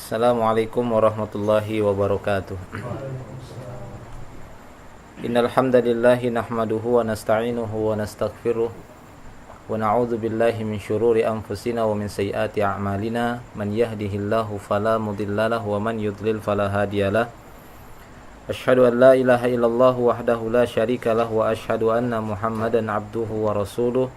Assalamualaikum warahmatullahi wabarakatuh. Innal hamdalillahi nahmaduhu wa nasta'inuhu wa nastaghfiruh wa na'udzu billahi min shururi anfusina wa min sayyiati a'malina man yahdihillahu fala mudhillalahu wa man yudlil fala hadiyalah. Asyhadu an la ilaha illallah wahdahu la syarika lahu wa asyhadu anna Muhammadan abduhu wa rasuluh.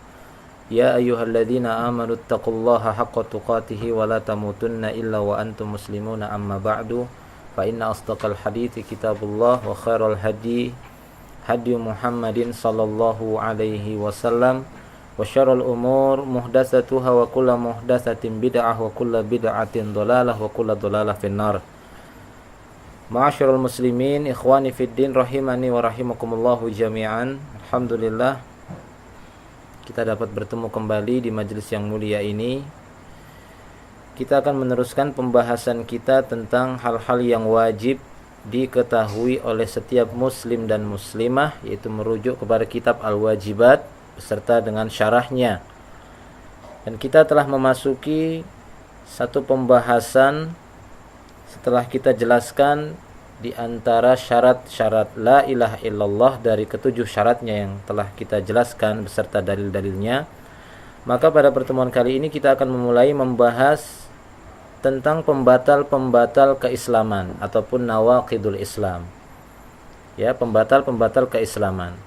Ya ayyuhalladzina amanu taqullaha haqqa tuqatih wa la tamutunna illa wa antum muslimuna amma ba'du fa inna asdaqal hadithi kitabullah wa khairal hadi Muhammadin sallallahu alaihi wasallam wa syarrul umur muhdatsatuha wa kullu muhdatsatin bid'ah wa kullu bid'atin dhalalah wa kullu dhalalah finnar. Ma'asyiral muslimin ikhwani fid din rahimani wa rahimakumullahu jami'an. Alhamdulillah kita dapat bertemu kembali di majelis yang mulia ini. Kita akan meneruskan pembahasan kita tentang hal-hal yang wajib diketahui oleh setiap muslim dan muslimah, yaitu merujuk kepada kitab Al-Wajibat beserta dengan syarahnya. Dan kita telah memasuki satu pembahasan setelah kita jelaskan di antara syarat-syarat la ilaha illallah dari ketujuh syaratnya yang telah kita jelaskan beserta dalil-dalilnya. Maka pada pertemuan kali ini kita akan memulai membahas tentang pembatal-pembatal keislaman ataupun nawaqidul Islam. Ya, pembatal-pembatal keislaman.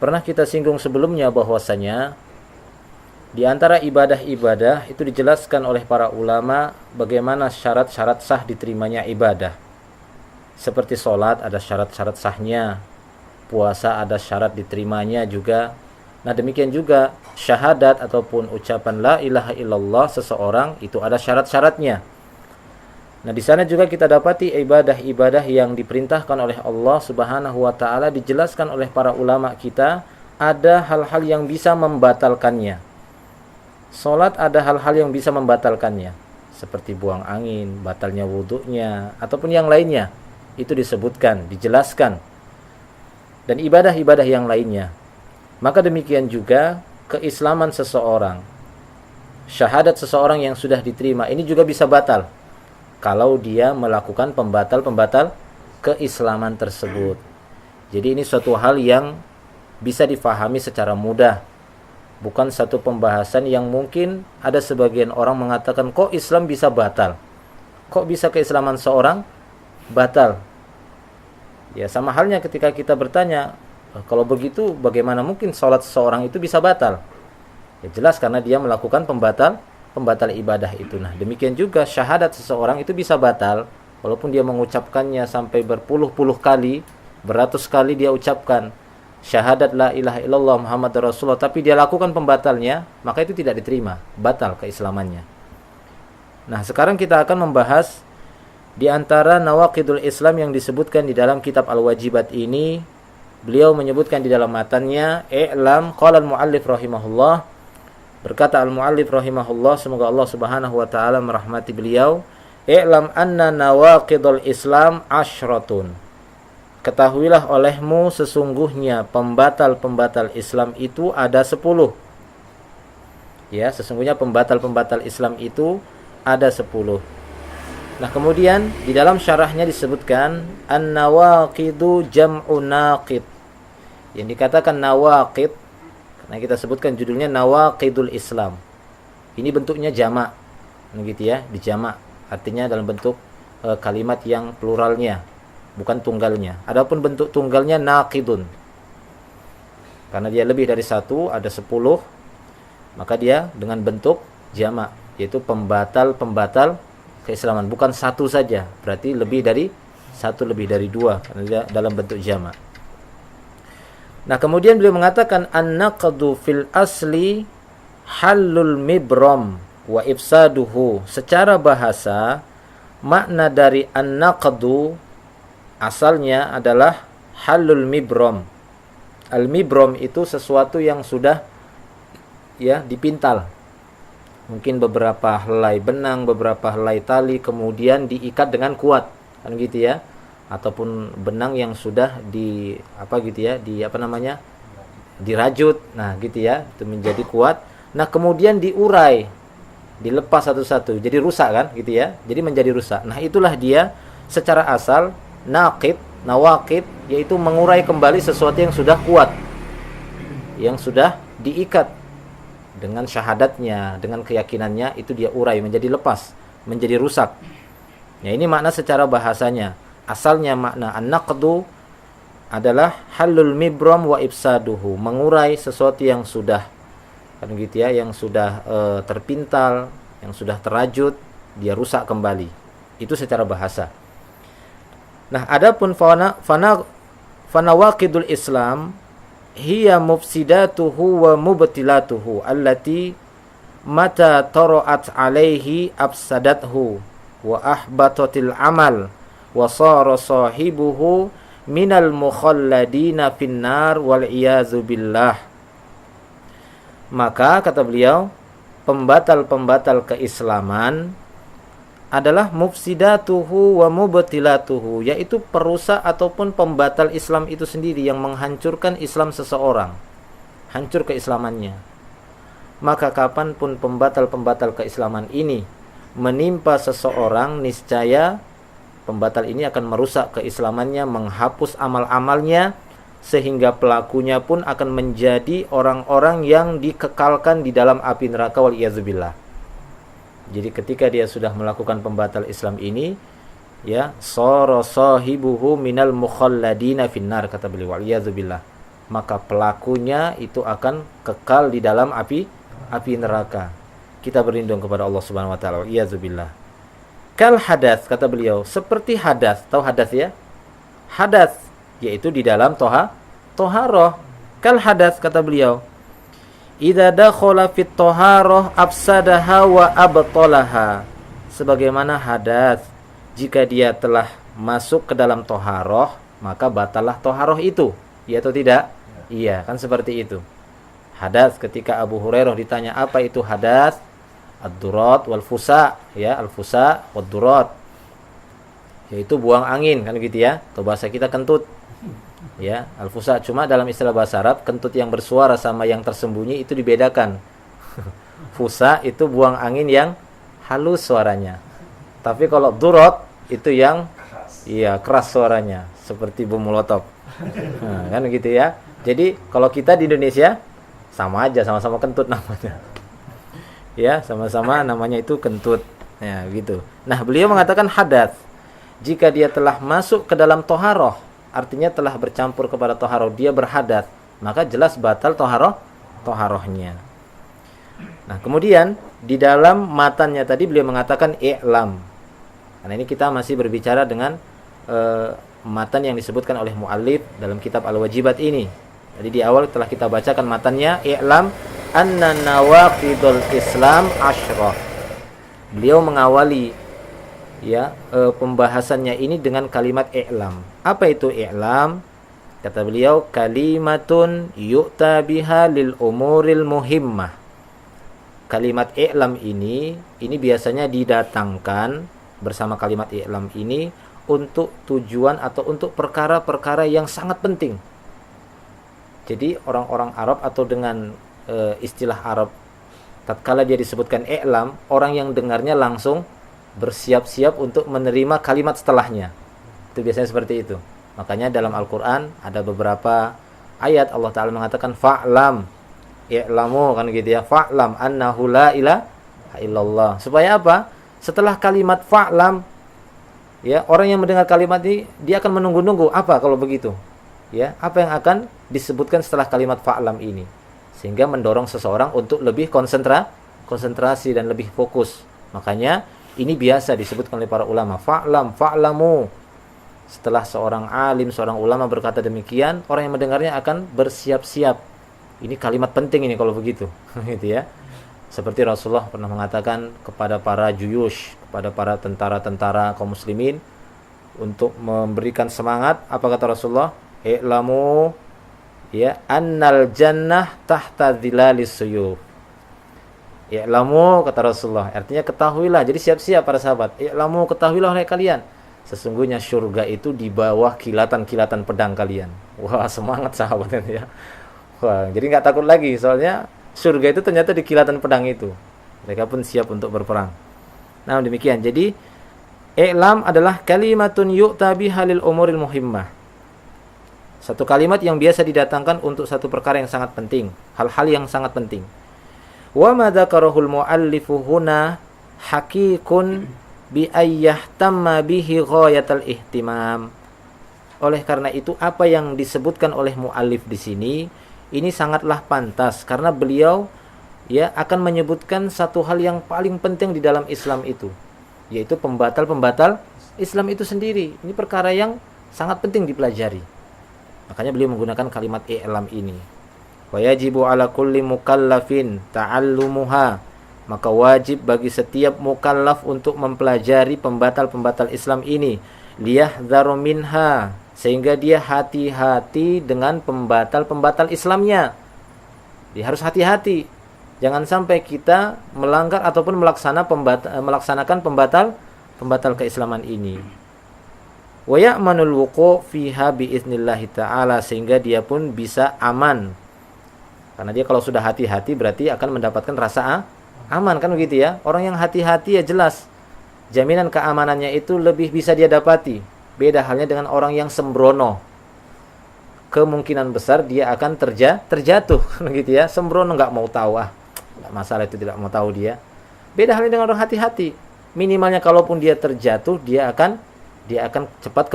Pernah kita singgung sebelumnya bahwasanya di antara ibadah-ibadah itu dijelaskan oleh para ulama bagaimana syarat-syarat sah diterimanya ibadah. Seperti sholat ada syarat-syarat sahnya, puasa ada syarat diterimanya juga. Nah demikian juga syahadat ataupun ucapan la ilaha illallah seseorang itu ada syarat-syaratnya. Nah di sana juga kita dapati ibadah-ibadah yang diperintahkan oleh Allah Subhanahu wa taala dijelaskan oleh para ulama kita ada hal-hal yang bisa membatalkannya. Sholat ada hal-hal yang bisa membatalkannya, seperti buang angin, batalnya wudunya ataupun yang lainnya. Itu disebutkan, dijelaskan. Dan ibadah-ibadah yang lainnya. Maka demikian juga keislaman seseorang, syahadat seseorang yang sudah diterima ini juga bisa batal kalau dia melakukan pembatal-pembatal keislaman tersebut. Jadi ini suatu hal yang bisa difahami secara mudah. Bukan satu pembahasan yang mungkin ada sebagian orang mengatakan kok Islam bisa batal, kok bisa keislaman seorang batal. Ya sama halnya ketika kita bertanya, kalau begitu bagaimana mungkin sholat seseorang itu bisa batal? Ya jelas karena dia melakukan pembatal ibadah itu. Nah demikian juga syahadat seseorang itu bisa batal walaupun dia mengucapkannya sampai berpuluh-puluh kali, beratus kali dia ucapkan syahadat la ilaha illallah Muhammad Rasulullah, tapi dia lakukan pembatalnya, maka itu tidak diterima, batal keislamannya. Nah sekarang kita akan membahas di antara nawaqidul Islam yang disebutkan di dalam kitab Al-Wajibat ini. Beliau menyebutkan di dalam matannya, i'lam qala al-muallif rahimahullah, berkata al-muallif rahimahullah, semoga Allah Subhanahu wa taala merahmati beliau, i'lam anna nawaqidul Islam asyratun. Ketahuilah olehmu sesungguhnya pembatal-pembatal Islam itu ada 10. Ya, sesungguhnya pembatal-pembatal Islam itu ada 10. Nah kemudian di dalam syarahnya disebutkan an-nawaqidu jam'u naqid. Yang dikatakan nawaqid, nah kita sebutkan judulnya nawaqidul Islam. Ini bentuknya jamak, begitu ya, dijamak. Artinya dalam bentuk kalimat yang pluralnya, bukan tunggalnya. Adapun bentuk tunggalnya naqidun. Karena dia lebih dari satu, ada 10, maka dia dengan bentuk jamak, yaitu pembatal-pembatal keislaman, bukan satu saja, berarti lebih dari satu, lebih dari dua, karena dia dalam bentuk jamak. Nah kemudian beliau mengatakan an-naqdu fil asli halul mibram wa ifsaduhu. Secara bahasa makna dari an-naqdu asalnya adalah halul mibram. Al-mibram itu sesuatu yang sudah ya dipintal. Mungkin beberapa helai benang, beberapa helai tali, kemudian diikat dengan kuat, kan gitu ya. Ataupun benang yang sudah dirajut, nah gitu ya, itu menjadi kuat. Nah kemudian diurai dilepas satu-satu, jadi rusak kan gitu ya. Jadi menjadi rusak. Nah, itulah dia secara asal naqid, nawaqid, yaitu mengurai kembali sesuatu yang sudah kuat, yang sudah diikat dengan syahadatnya, dengan keyakinannya, itu dia urai menjadi lepas, menjadi rusak. Ya, ini makna secara bahasanya. Asalnya makna an-naqdu adalah halul mibram wa ifsaduhu, mengurai sesuatu yang sudah kan gitu ya, yang sudah terpintal, yang sudah terajut, dia rusak kembali. Itu secara bahasa. Nah, adapun fanawaqidul Islam hiya mufsidatuhu wa mubtilatuhu allati mata tara'at alaihi afsadathu wa ahbatatil amal wa sara sahibuhu minal mukhalladina finnar wal iyazu billah. Maka kata beliau, pembatal-pembatal keislaman adalah mufsidatuhu wa mubtilatuhu, yaitu perusak ataupun pembatal Islam itu sendiri, yang menghancurkan Islam seseorang, hancur keislamannya. Maka kapanpun pembatal-pembatal keislaman ini menimpa seseorang, niscaya pembatal ini akan merusak keislamannya, menghapus amal-amalnya, sehingga pelakunya pun akan menjadi orang-orang yang dikekalkan di dalam api neraka wal iyazubillah. Jadi ketika dia sudah melakukan pembatal Islam ini, ya, sara sahibuhu minal mukhalladina finnar, kata beliau, wal iyazubillah, maka pelakunya itu akan kekal di dalam api neraka. Kita berlindung kepada Allah Subhanahu wa taala, wal iyazubillah. Kal hadas, kata beliau, seperti hadas. Tahu hadas ya? Hadas yaitu di dalam toharoh. Kal hadas, kata beliau, idza dakhala fit toharoh afsadaha wa abtalaha. Sebagaimana hadas, jika dia telah masuk ke dalam toharoh, maka batalah toharoh itu. Iya atau tidak? Iya, kan seperti itu. Hadas, ketika Abu Hurairah ditanya apa itu hadas, ad-durat wal fusa, ya, al-fusa wad durat, yaitu buang angin, kan gitu ya. Atau bahasa kita kentut. Ya, al-fusa, cuma dalam istilah bahasa Arab, kentut yang bersuara sama yang tersembunyi itu dibedakan. Fusa itu buang angin yang halus suaranya. Tapi kalau durat itu yang keras suaranya, seperti bom molotov. Nah, kan gitu ya. Jadi kalau kita di Indonesia sama aja, sama-sama kentut namanya. Ya, sama-sama namanya itu kentut. Ya, gitu. Nah, beliau mengatakan hadas, jika dia telah masuk ke dalam toharoh, artinya telah bercampur kepada toharoh, dia berhadas, maka jelas batal toharohnya. Nah, kemudian di dalam matanya tadi beliau mengatakan i'lam. Karena ini kita masih berbicara dengan matan yang disebutkan oleh muallif dalam kitab Al-Wajibat ini. Jadi di awal telah kita bacakan matannya, i'lam anna nawaqidul Islam asyrah. Beliau mengawali pembahasannya ini dengan kalimat i'lam. Apa itu i'lam? Kata beliau, kalimatun yu'ta biha lil umuril muhimmah. Kalimat i'lam ini biasanya didatangkan bersama kalimat i'lam ini untuk tujuan atau untuk perkara-perkara yang sangat penting. Jadi orang-orang Arab atau dengan istilah Arab, tatkala dia disebutkan i'lam, orang yang dengarnya langsung bersiap-siap untuk menerima kalimat setelahnya. Itu biasanya seperti itu. Makanya dalam Al-Quran ada beberapa ayat Allah Ta'ala mengatakan fa'lam, i'lamu, kan gitu ya, fa'lam annahu la ilaha illallah. Supaya apa? Setelah kalimat fa'lam, ya, orang yang mendengar kalimat ini dia akan menunggu-nunggu apa kalau begitu, ya, apa yang akan disebutkan setelah kalimat fa'lam ini, sehingga mendorong seseorang untuk lebih konsentrasi dan lebih fokus. Makanya ini biasa disebutkan oleh para ulama, fa'lam, fa'lamu. Setelah seorang alim, seorang ulama berkata demikian, orang yang mendengarnya akan bersiap-siap. Ini kalimat penting ini kalau begitu, gitu ya. Seperti Rasulullah pernah mengatakan kepada para juyush, kepada para tentara-tentara kaum muslimin, untuk memberikan semangat. Apa kata Rasulullah? I'lamu, ya, annal jannah tahta dhilalis suyuf. I'lamu, kata Rasulullah, artinya ketahuilah. Jadi siap-siap para sahabat. I'lamu, ketahuilah oleh kalian, sesungguhnya surga itu di bawah kilatan-kilatan pedang kalian. Wah, semangat sahabatnya ya. Wah, jadi nggak takut lagi, soalnya surga itu ternyata di kilatan pedang itu. Mereka pun siap untuk berperang. Nah, demikian. Jadi i'lam adalah kalimatun yu'ta biha lil umuril muhimmah. Satu kalimat yang biasa didatangkan untuk satu perkara yang sangat penting, hal-hal yang sangat penting. Wa ma dzakarahul muallifu huna haqiqun bi ayyahtamma bihi ghayatal ihtimam. Oleh karena itu, apa yang disebutkan oleh muallif di sini ini sangatlah pantas karena beliau akan menyebutkan satu hal yang paling penting di dalam Islam itu, yaitu pembatal-pembatal Islam itu sendiri. Ini perkara yang sangat penting dipelajari. Makanya beliau menggunakan kalimat i'lam ini. Wa yajibu ala kulli mukallafin ta'allumuha. Maka wajib bagi setiap mukallaf untuk mempelajari pembatal-pembatal Islam ini. Liyahdharu minha, sehingga dia hati-hati dengan pembatal-pembatal Islamnya. Dia harus hati-hati. Jangan sampai kita melanggar ataupun melaksanakan pembatal keislaman ini. Wa ya'manul wuqu' fiha biiznillahi ta'ala, sehingga dia pun bisa aman. Karena dia kalau sudah hati-hati berarti akan mendapatkan rasa aman, kan begitu ya. Orang yang hati-hati ya jelas jaminan keamanannya itu lebih bisa dia dapati. Beda halnya dengan orang yang sembrono. Kemungkinan besar dia akan terjatuh, kan gitu ya. Sembrono enggak mau tahu, enggak masalah itu, tidak mau tahu dia. Beda halnya dengan orang hati-hati. Minimalnya kalaupun dia terjatuh, dia akan cepat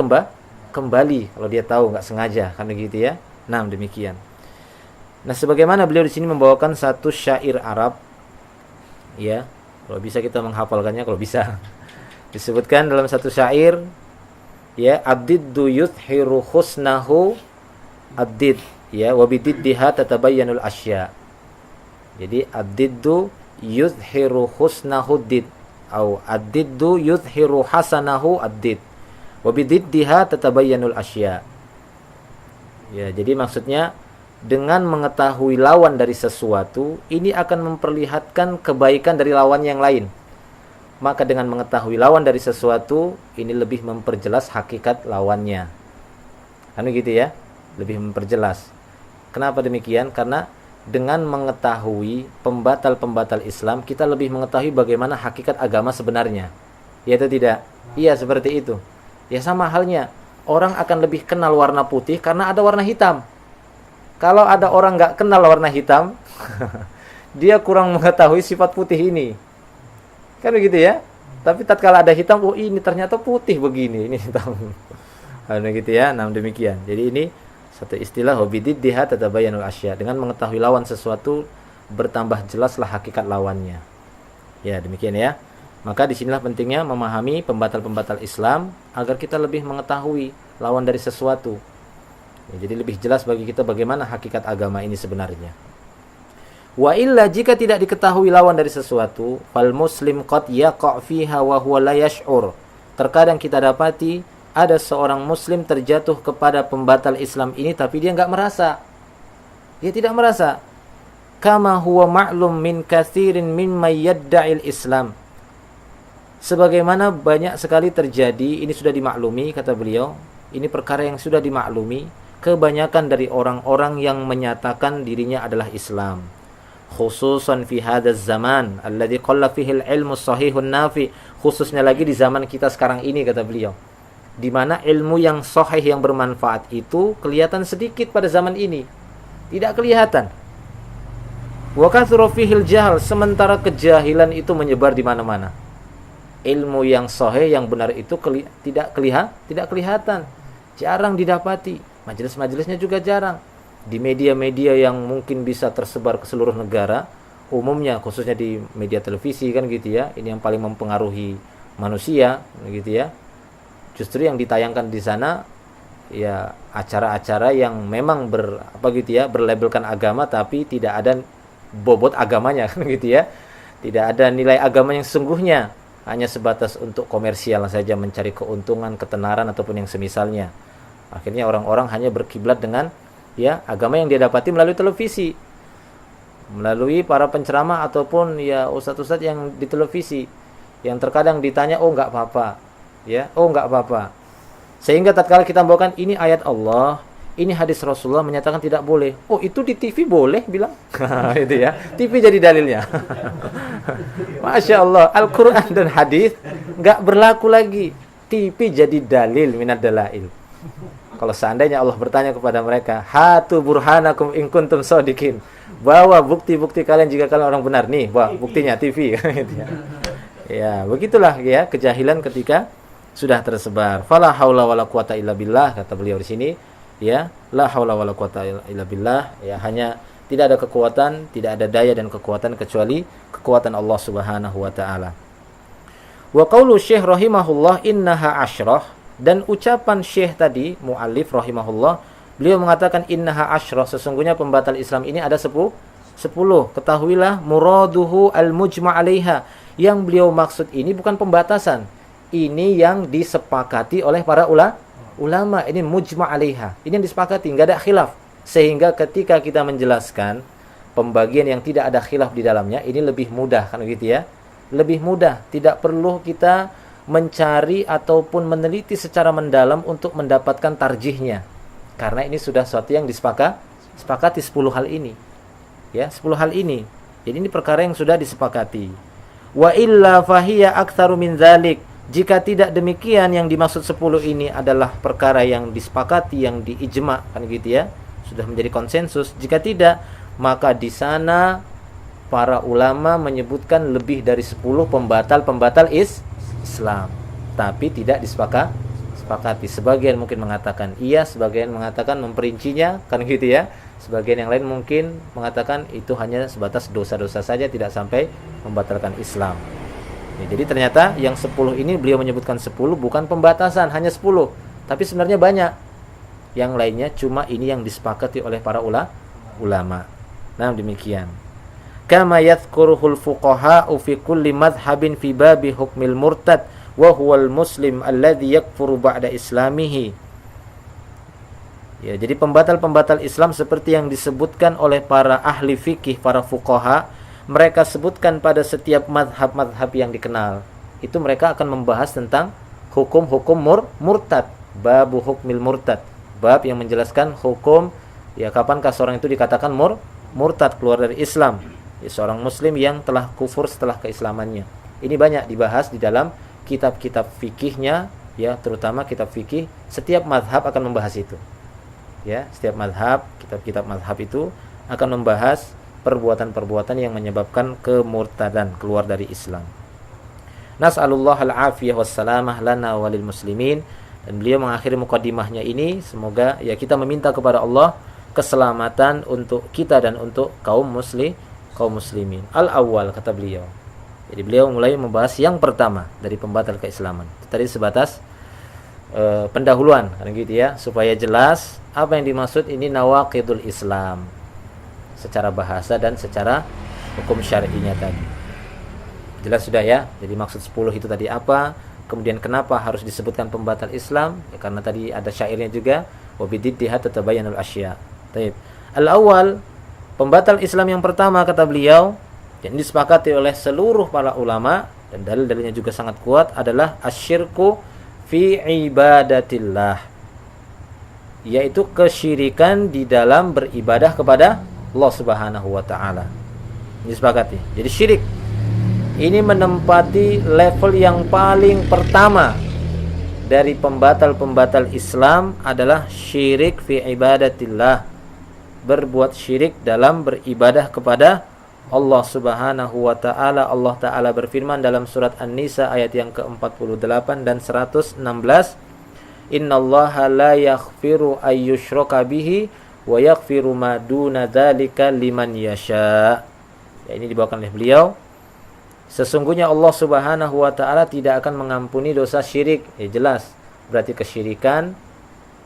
kembali kalau dia tahu enggak sengaja, kan begitu ya. Nah, demikian. Nah, sebagaimana beliau di sini membawakan satu syair Arab, ya, kalau bisa kita menghafalkannya, kalau bisa. Disebutkan dalam satu syair, ya, abdiddu yudhiru husnahu addid, ya, wa bididdiha tatabayyanul asya. Jadi abdiddu yudhiru husnahu addid, atau addiddu yudhiru hasanahu addid, wa bididdiha tatabayyanul asya. Ya, jadi maksudnya dengan mengetahui lawan dari sesuatu, ini akan memperlihatkan kebaikan dari lawan yang lain. Maka dengan mengetahui lawan dari sesuatu, ini lebih memperjelas hakikat lawannya. Kan begitu ya? Lebih memperjelas. Kenapa demikian? Karena dengan mengetahui pembatal-pembatal Islam, kita lebih mengetahui bagaimana hakikat agama sebenarnya. Ya atau tidak? Iya, seperti itu. Ya, sama halnya, orang akan lebih kenal warna putih karena ada warna hitam. Kalau ada orang nggak kenal warna hitam, dia kurang mengetahui sifat putih ini. Kan begitu ya? Tapi tatkala ada hitam, oh ini ternyata putih begini, ini hitam. Nah, gitu ya. Nah, demikian. Jadi ini satu istilah hobididdiha tatabayyanul asya. Dengan mengetahui lawan sesuatu, bertambah jelaslah hakikat lawannya. Ya, demikian ya. Maka disinilah pentingnya memahami pembatal-pembatal Islam agar kita lebih mengetahui lawan dari sesuatu. Ya, jadi lebih jelas bagi kita bagaimana hakikat agama ini sebenarnya. Wa illa, jika tidak diketahui lawan dari sesuatu, fal muslim qad yaqa' fiha wa huwa la yash'ur. Terkadang kita dapati ada seorang muslim terjatuh kepada pembatal Islam ini tapi dia enggak merasa. Dia tidak merasa. Kama huwa ma'lum min katsirin mimma yadda'il Islam. Sebagaimana banyak sekali terjadi, ini sudah dimaklumi kata beliau, ini perkara yang sudah dimaklumi, kebanyakan dari orang-orang yang menyatakan dirinya adalah Islam. Khususan fi hadzal zaman alladzi qalla fihi al-ilmu sahihun nafi, khususnya lagi di zaman kita sekarang ini kata beliau, di mana ilmu yang sahih yang bermanfaat itu kelihatan sedikit pada zaman ini, tidak kelihatan. Wa kathura fihi al-jahl, sementara kejahilan itu menyebar di mana-mana. Ilmu yang sahih yang benar itu tidak kelihatan, jarang didapati. Majelis-majelisnya juga jarang. Di media-media yang mungkin bisa tersebar ke seluruh negara, umumnya khususnya di media televisi kan gitu ya, ini yang paling mempengaruhi manusia gitu ya. Justru yang ditayangkan di sana ya acara-acara yang memang berlabelkan agama tapi tidak ada bobot agamanya kan gitu ya. Tidak ada nilai agama yang sesungguhnya, hanya sebatas untuk komersial saja, mencari keuntungan, ketenaran ataupun yang semisalnya. Akhirnya orang-orang hanya berkiblat dengan ya agama yang dia dapati melalui televisi, melalui para penceramah ataupun ya ustadz-ustadz yang di televisi, yang terkadang ditanya oh enggak apa-apa, ya oh enggak apa-apa, sehingga tatkala kita membawakan ini ayat Allah, ini hadis Rasulullah menyatakan tidak boleh. Oh, itu di TV boleh bilang. Itu ya. TV jadi dalilnya. Masya Allah, Al-Quran dan hadis nggak berlaku lagi. TV jadi dalil minad dalail. Kalau seandainya Allah bertanya kepada mereka, hatu burhanakum in kuntum shodiqin, bawa bukti-bukti kalian jika kalian orang benar. Nih, wah, buktinya TV. Gitu ya. Ya, begitulah ya kejahilan ketika sudah tersebar. Fala haula wala quwata illa billah, kata beliau di sini. Ya, la haula wala quwata illa billah. Ya, hanya tidak ada kekuatan, tidak ada daya dan kekuatan kecuali kekuatan Allah Subhanahu wa taala. Wa qaulu Syekh rahimahullah innaha asyrah, dan ucapan Syekh tadi muallif rahimahullah, beliau mengatakan innaha asyrah, sesungguhnya pembatal Islam ini ada 10. Ketahuilah muraduhu al-mujma' 'alaiha, yang beliau maksud ini bukan pembatasan. Ini yang disepakati oleh para ulama, ini mujma' 'alaiha. Ini yang disepakati, enggak ada khilaf. Sehingga ketika kita menjelaskan pembagian yang tidak ada khilaf di dalamnya, ini lebih mudah kan gitu ya. Lebih mudah, tidak perlu kita mencari ataupun meneliti secara mendalam untuk mendapatkan tarjihnya. Karena ini sudah sesuatu yang disepakati 10 hal ini. Ya, 10 hal ini. Jadi ini perkara yang sudah disepakati. Wa illa fahiya aktsaru min dzalik. Jika tidak demikian, yang dimaksud 10 ini adalah perkara yang disepakati, yang diijma kan gitu ya. Sudah menjadi konsensus. Jika tidak, maka di sana para ulama menyebutkan lebih dari 10 pembatal Islam, tapi tidak disepakati. Sebagian mungkin mengatakan iya, sebagian mengatakan memperincinya, kan gitu ya. Sebagian yang lain mungkin mengatakan itu hanya sebatas dosa-dosa saja, tidak sampai membatalkan Islam. Ya, jadi ternyata yang 10 ini beliau menyebutkan 10 bukan pembatasan, hanya 10, tapi sebenarnya banyak. Yang lainnya cuma ini yang disepakati oleh para ulama. Nah, demikian. Kama yadhkuruhul fuqaha'u fi kulli madhhabin fi babi hukmil murtad wa huwal muslim alladhi yakfuru ba'da islamihi. Ya, jadi pembatal-pembatal Islam seperti yang disebutkan oleh para ahli fikih, para fuqaha, mereka sebutkan pada setiap madhab-madhab yang dikenal. Itu mereka akan membahas tentang hukum-hukum murtad, babu hukmil murtad, bab yang menjelaskan hukum ya kapankah seorang itu dikatakan murtad, keluar dari Islam. Ya, seorang muslim yang telah kufur setelah keislamannya. Ini banyak dibahas di dalam kitab-kitab fikihnya, ya, terutama kitab fikih. Setiap mazhab akan membahas itu. Ya, setiap mazhab, kitab-kitab mazhab itu akan membahas perbuatan-perbuatan yang menyebabkan kemurtadan, keluar dari Islam. Nas'alullah al-afiyah wassalamah lana walil muslimin. Dan beliau mengakhiri mukadimahnya ini, semoga ya kita meminta kepada Allah keselamatan untuk kita dan untuk kaum muslimin. Al-awwal, kata beliau. Jadi beliau mulai membahas yang pertama dari pembatal keislaman. Tadi sebatas pendahuluan kan gitu ya, supaya jelas apa yang dimaksud ini nawaqidul Islam secara bahasa dan secara hukum syar'inya tadi. Jelas sudah ya. Jadi maksud 10 itu tadi apa? Kemudian kenapa harus disebutkan pembatal Islam? Ya, karena tadi ada syairnya juga, wa bididdiha tatabayyanul asya'. Baik. Al-awwal, pembatal Islam yang pertama, kata beliau, yang disepakati oleh seluruh para ulama dan dalil-dalilnya juga sangat kuat, adalah asyirku fi ibadatillah, yaitu kesyirikan di dalam beribadah kepada Allah Subhanahu wa taala. Disepakati. Jadi syirik ini menempati level yang paling pertama dari pembatal-pembatal Islam adalah syirik fi ibadatillah, berbuat syirik dalam beribadah kepada Allah Subhanahu wa taala. Allah taala berfirman dalam surat An-Nisa ayat yang ke-48 dan 116, innallaha la yaghfiru ayyushraka bihi wa yaghfiru ma duna dzalika liman yasha. Ya, ini dibawakan oleh beliau. Sesungguhnya Allah Subhanahu wa taala tidak akan mengampuni dosa syirik. Ya, jelas. Berarti kesyirikan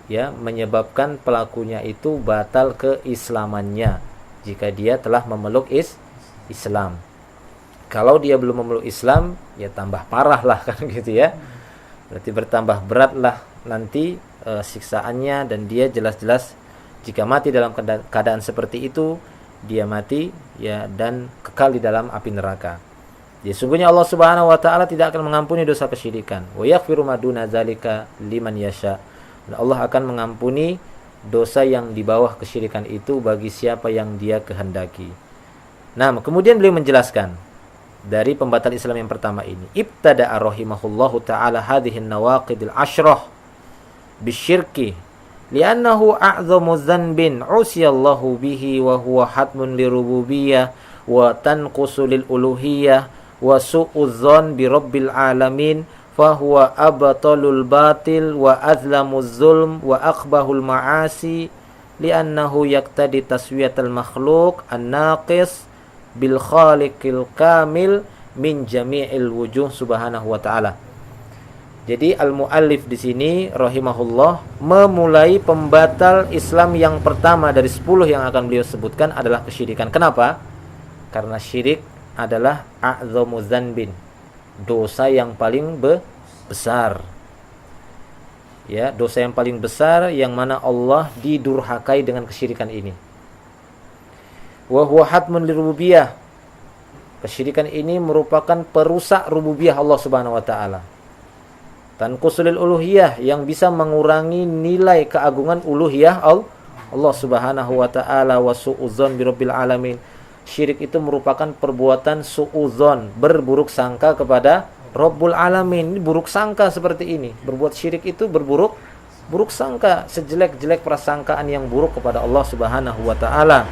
ya menyebabkan pelakunya itu batal keislamannya jika dia telah memeluk Islam. Kalau dia belum memeluk Islam, ya tambah parah lah kan gitu ya. Berarti bertambah beratlah nanti siksaannya, dan dia jelas-jelas jika mati dalam keadaan seperti itu, dia mati ya dan kekal di dalam api neraka. Jadi sungguhnya Allah Subhanahu wa taala tidak akan mengampuni dosa kesyirikan. Wa yaghfiru ma duna dzalika liman yasha. Dan Allah akan mengampuni dosa yang di bawah kesyirikan itu bagi siapa yang dia kehendaki. Nah, kemudian beliau menjelaskan dari pembatal Islam yang pertama ini, ibtada'a rahimahullahu ta'ala hadhihi an-nawaqidil asyrah bisyirki li'annahu a'zamu dhanbin usiyallahu bihi wa huwa hatmun lirububiyyah wa tanqusu lil uluhiyyah wa su'udzan bi rabbil alamin fahuwa abtalul batil wa azlamuz zulm wa aqbahul ma'asi li'annahu yaqtadi taswiyatal makhluq an-naqis bil khaliqil kamil min jami'il wujuh subhanahu wa ta'ala. Jadi al-muallif di sini rahimahullah memulai pembatal Islam yang pertama dari 10 yang akan beliau sebutkan adalah kesyirikan. Kenapa? Karena syirik adalah a'dzamu dzanbin, dosa yang paling besar. Ya, dosa yang paling besar yang mana Allah didurhakai dengan kesyirikan ini. Wa huwa hatmun lirububiyah. Kesyirikan ini merupakan perusak rububiyah Allah Subhanahu wa taala. Tanqusul uluhiyah, yang bisa mengurangi nilai keagungan uluhiyah Allah Subhanahu wa taala, wa su'udzon birabbil alamin. Syirik itu merupakan perbuatan su'udzon, berburuk sangka kepada Rabbul Alamin. Ini buruk sangka seperti ini. Berbuat syirik itu buruk sangka, sejelek-jelek prasangkaan yang buruk kepada Allah Subhanahu wa taala.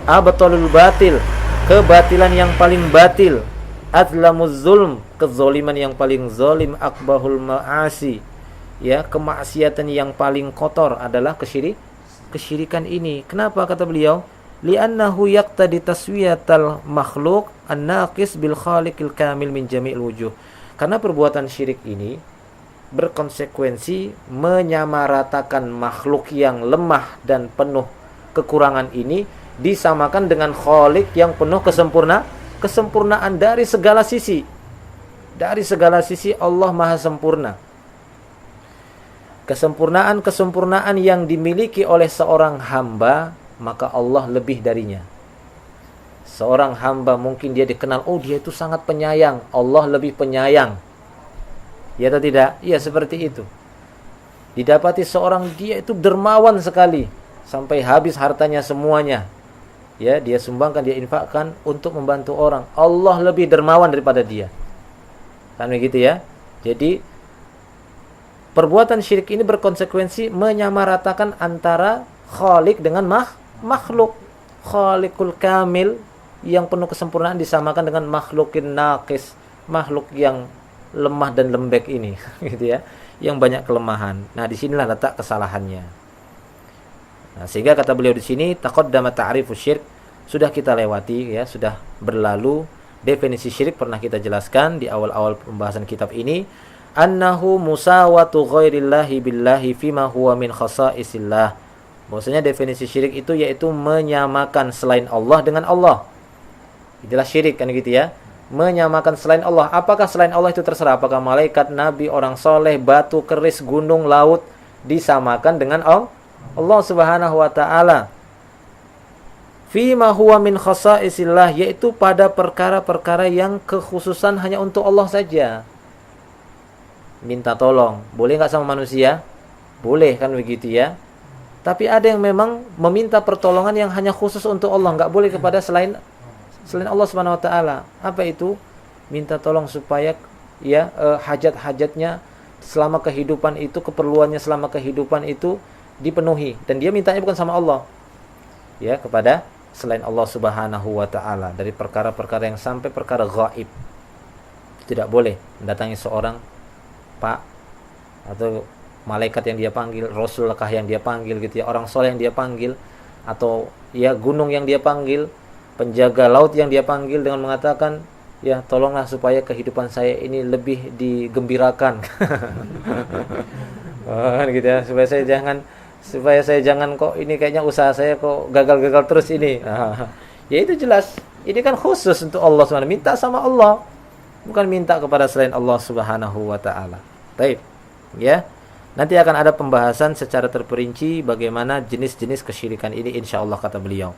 Abtalul batil, kebatilan yang paling batil. Azlamuz zulm, kezoliman yang paling zolim. Akbahul ma'asi, ya, kemaksiatan yang paling kotor adalah kesyirikan ini. Kenapa kata beliau? Li'annahu yaqtadi taswiyatal makhluk an-naqis bil khaliqil kamil min jami'il wujuh. Karena perbuatan syirik ini berkonsekuensi menyamaratakan makhluk yang lemah dan penuh kekurangan ini disamakan dengan Khaliq yang penuh kesempurnaan dari segala sisi. Dari segala sisi Allah Maha sempurna. Kesempurnaan yang dimiliki oleh seorang hamba, maka Allah lebih darinya. Seorang hamba mungkin dia dikenal, oh dia itu sangat penyayang, Allah lebih penyayang. Ya atau tidak? Iya, seperti itu. Didapati seorang dia itu dermawan sekali, sampai habis hartanya semuanya. Ya, dia sumbangkan, dia infakkan untuk membantu orang. Allah lebih dermawan daripada dia. Kan begitu ya? Jadi perbuatan syirik ini berkonsekuensi menyamaratakan antara Khaliq dengan makhluk. Khaliqul kamil yang penuh kesempurnaan disamakan dengan makhlukin naqis, makhluk yang lemah dan lembek ini, gitu ya, yang banyak kelemahan. Nah, disinilah letak kesalahannya. Nah, sehingga kata beliau di sini, taqaddama ta'rifus syirk, sudah kita lewati ya, sudah berlalu definisi syirik, pernah kita jelaskan di awal-awal pembahasan kitab ini, annahu musawatu ghairillahi billahi fima huwa min khasaisillah. Maksudnya definisi syirik itu yaitu menyamakan selain Allah dengan Allah. Itulah syirik, kan gitu ya. Menyamakan selain Allah. Apakah selain Allah itu terserah? Apakah malaikat, nabi, orang soleh, batu, keris, gunung, laut disamakan dengan Allah Subhanahu wa taala. Fima huwa min khasaisillah, yaitu pada perkara-perkara yang kekhususan hanya untuk Allah saja. Minta tolong, boleh enggak sama manusia? Boleh, kan begitu ya. Tapi ada yang memang meminta pertolongan yang hanya khusus untuk Allah, enggak boleh kepada selain Allah Subhanahu wa taala. Apa itu? Minta tolong supaya ya hajat-hajatnya selama kehidupan itu, keperluannya selama kehidupan itu dipenuhi, dan dia mintanya bukan sama Allah. Ya, kepada selain Allah Subhanahu wa taala dari perkara-perkara yang sampai perkara gaib. Tidak boleh mendatangi seorang Pak atau malaikat yang dia panggil, rasulkah yang dia panggil gitu ya, orang soleh yang dia panggil, atau ya gunung yang dia panggil, penjaga laut yang dia panggil dengan mengatakan, ya tolonglah supaya kehidupan saya ini lebih digembirakan. Gitu ya, supaya saya jangan kok ini kayaknya usaha saya kok gagal-gagal terus ini. Ya itu jelas, ini kan khusus untuk Allah SWT, minta sama Allah, bukan minta kepada selain Allah Subhanahu wa taala. Baik. Ya. Nanti akan ada pembahasan secara terperinci bagaimana jenis-jenis kesyirikan ini insyaallah, kata beliau.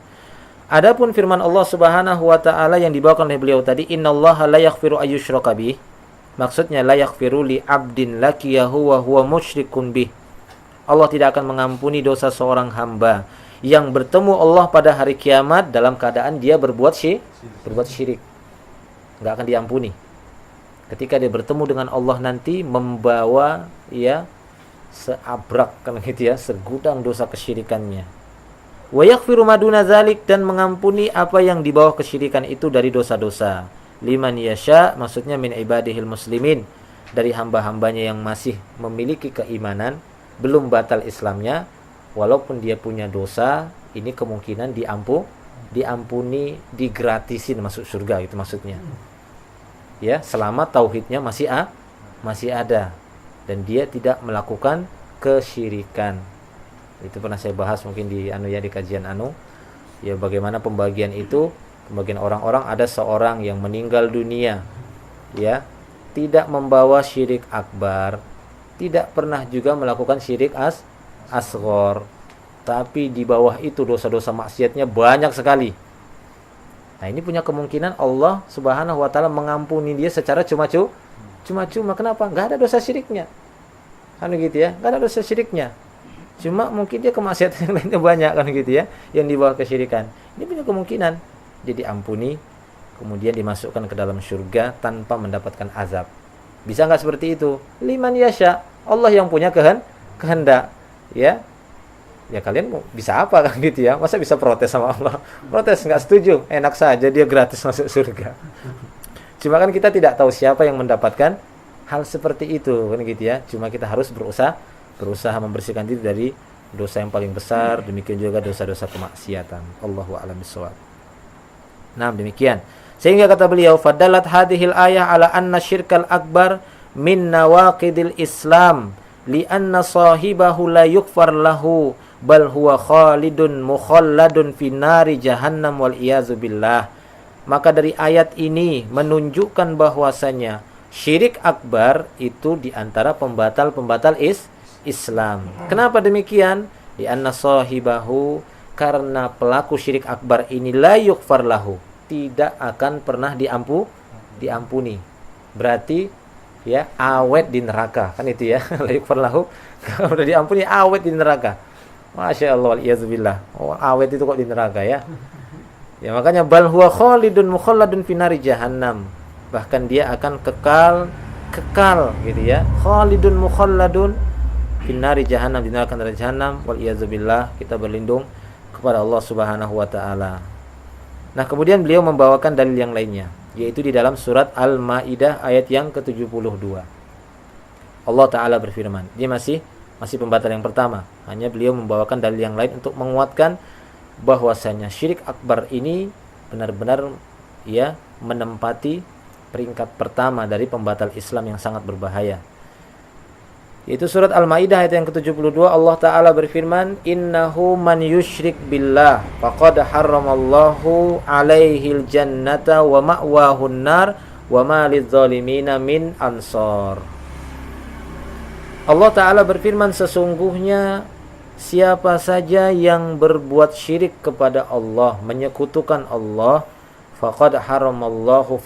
Adapun firman Allah Subhanahu wa taala yang dibawakan oleh beliau tadi, innallaha la yaghfiru ayyushraka bih. Maksudnya la yaghfiru li 'abdin lakiyahu wa huwa musyrikun bih. Allah tidak akan mengampuni dosa seorang hamba yang bertemu Allah pada hari kiamat dalam keadaan dia berbuat syirik. Enggak akan diampuni. Ketika dia bertemu dengan Allah nanti membawa seabrak kan gitu ya, segudang dosa kesyirikannya. Wa yaghfiru ma duna dzalik, dan mengampuni apa yang di bawah kesyirikan itu dari dosa-dosa. Liman yasha, maksudnya min ibadihil muslimin, dari hamba-hambanya yang masih memiliki keimanan, belum batal Islamnya, walaupun dia punya dosa, ini kemungkinan diampuni, digratisin masuk surga, itu maksudnya. Ya, selama tauhidnya masih ada dan dia tidak melakukan kesyirikan. Itu pernah saya bahas mungkin di kajian ya, bagaimana pembagian itu. Pembagian orang-orang, ada seorang yang meninggal dunia ya, tidak membawa syirik akbar, tidak pernah juga melakukan syirik asghar, tapi di bawah itu dosa-dosa maksiatnya banyak sekali. Nah, ini punya kemungkinan Allah Subhanahu wa taala mengampuni dia secara cuma-cuma. Kenapa? Enggak ada dosa syiriknya. Kan gitu ya, enggak ada dosa syiriknya. Cuma mungkin dia kemaksiatan yang lainnya banyak kan gitu ya, yang di bawah kesyirikan. Ini punya kemungkinan dia diampuni, kemudian dimasukkan ke dalam surga tanpa mendapatkan azab. Bisa enggak seperti itu? Liman yasha, Allah yang punya kehendak, ya. Ya kalian bisa apa kan gitu ya? Masa bisa protes sama Allah? Protes, enggak setuju, enak saja dia gratis masuk surga. Cuma kan kita tidak tahu siapa yang mendapatkan hal seperti itu kan gitu ya. Cuma kita harus berusaha membersihkan diri dari dosa yang paling besar, demikian juga dosa-dosa kemaksiatan. Allahu a'lam bishawab. Nah, demikian. Sehingga kata beliau, fadalat hadhil ayah ala anna syirkal akbar min nawaqidil Islam li'anna sahibahu la yukfar lahu bal huwa khalidun mukhalladun fi nari jahannam wal iyazu billah. Maka dari ayat ini menunjukkan bahwasanya syirik akbar itu diantara pembatal-pembatal Islam. Kenapa demikian? Li'anna sahibahu, karena pelaku syirik akbar ini la yukfar lahu, tidak akan pernah diampuni. Berarti ya awet di neraka, kan itu ya. La yukfar lahu, kalau udah diampuni awet di neraka. Masya Allah, wal'iyazubillah. Oh, awet itu kok di neraka ya. Ya makanya bal huwa khalidun mukhalladun fi nari jahannam. Bahkan dia akan kekal gitu ya. Khalidun mukhalladun fi nari jahannam, di neraka jahannam, wal'iyazubillah. Kita berlindung kepada Allah Subhanahu wa taala. Nah, kemudian beliau membawakan dalil yang lainnya, yaitu di dalam surat Al-Maidah ayat yang ke-72. Allah taala berfirman. Dia masih pembatal yang pertama. Hanya beliau membawakan dalil yang lain untuk menguatkan bahwasanya syirik akbar ini benar-benar ya menempati peringkat pertama dari pembatal Islam yang sangat berbahaya. Itu surat Al-Maidah ayat yang ke-72, Allah taala berfirman, innahu man yusyrik billah faqad harramallahu alaihil jannata wa ma'wahun nar wa ma lidzalimina min ansar. Allah taala berfirman, sesungguhnya siapa saja yang berbuat syirik kepada Allah, menyekutukan Allah, faqad harramahullahu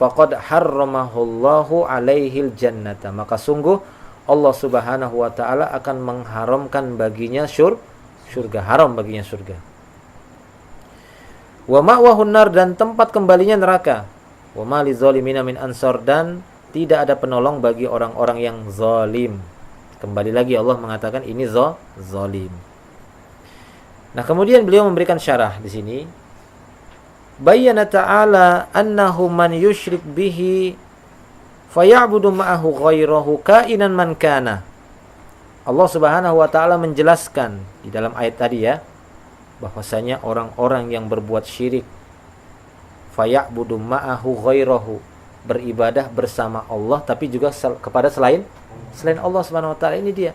alaihil jannata, maka sungguh Allah Subhanahu wa taala akan mengharamkan baginya surga, haram baginya surga. Wa ma'wahun nar, dan tempat kembalinya neraka. Wa ma lizalimina min ansar, dan tidak ada penolong bagi orang-orang yang zalim. Kembali lagi Allah mengatakan ini zalim. Nah, kemudian beliau memberikan syarah di sini. Bayyana ta'ala annahu man yusyrik bihi faya'budu ma'ahu ghairahu kainan man kana. Allah Subhanahu wa taala menjelaskan di dalam ayat tadi ya, bahwasanya orang-orang yang berbuat syirik, faya'budu ma'ahu ghairahu, beribadah bersama Allah tapi juga kepada selain Allah Subhanahu wa taala, ini dia.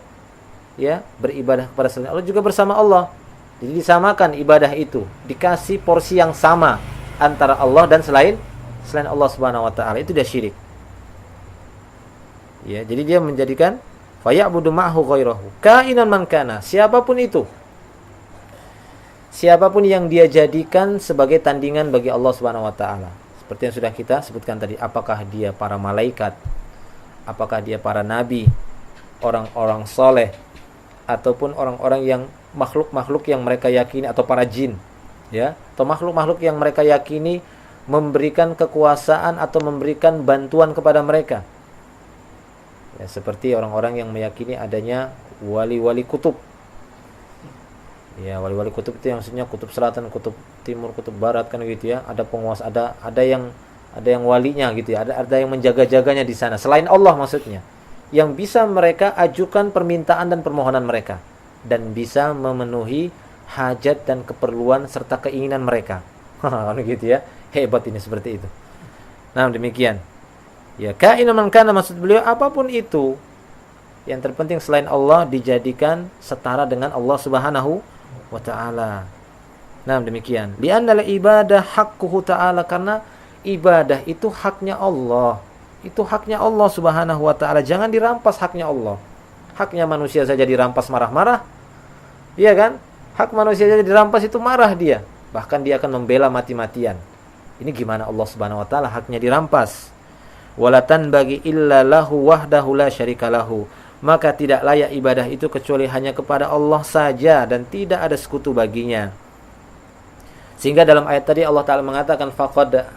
Ya, beribadah kepada selain Allah juga bersama Allah. Jadi disamakan ibadah itu, dikasih porsi yang sama antara Allah dan selain Allah Subhanahu wa taala, itu dia syirik. Ya, jadi dia menjadikan faya'budu ma'ahu ghairahu kainan man kana, siapapun itu, siapapun yang dia jadikan sebagai tandingan bagi Allah Subhanahu wa taala. Seperti yang sudah kita sebutkan tadi, apakah dia para malaikat, apakah dia para nabi, orang-orang soleh, ataupun orang-orang yang makhluk-makhluk yang mereka yakini, atau para jin, ya, atau makhluk-makhluk yang mereka yakini memberikan kekuasaan atau memberikan bantuan kepada mereka. Ya, seperti orang-orang yang meyakini adanya wali-wali kutub. Ya, wali-wali kutub itu yang maksudnya kutub selatan, kutub timur, kutub barat kan gitu ya. Ada penguasa, ada yang walinya gitu ya. Ada yang menjaga-jaganya di sana selain Allah maksudnya. Yang bisa mereka ajukan permintaan dan permohonan mereka dan bisa memenuhi hajat dan keperluan serta keinginan mereka. Kan gitu ya. Hebat ini seperti itu. Nah, demikian. Ya, kainan man kana, maksud beliau apapun itu yang terpenting selain Allah dijadikan setara dengan Allah Subhanahu wa taala. Nah, demikian. Li'anna al-ibadah haqquhu ta'ala, karena ibadah itu haknya Allah. Itu haknya Allah Subhanahu wa taala. Jangan dirampas haknya Allah. Haknya manusia saja dirampas marah-marah. Iya kan? Hak manusia saja dirampas itu marah dia. Bahkan dia akan membela mati-matian. Ini gimana Allah Subhanahu wa taala haknya dirampas? Walatan bagi illa lahu wahdahu la syarika lahu. Maka tidak layak ibadah itu kecuali hanya kepada Allah saja dan tidak ada sekutu baginya. Sehingga dalam ayat tadi Allah Ta'ala mengatakan faqad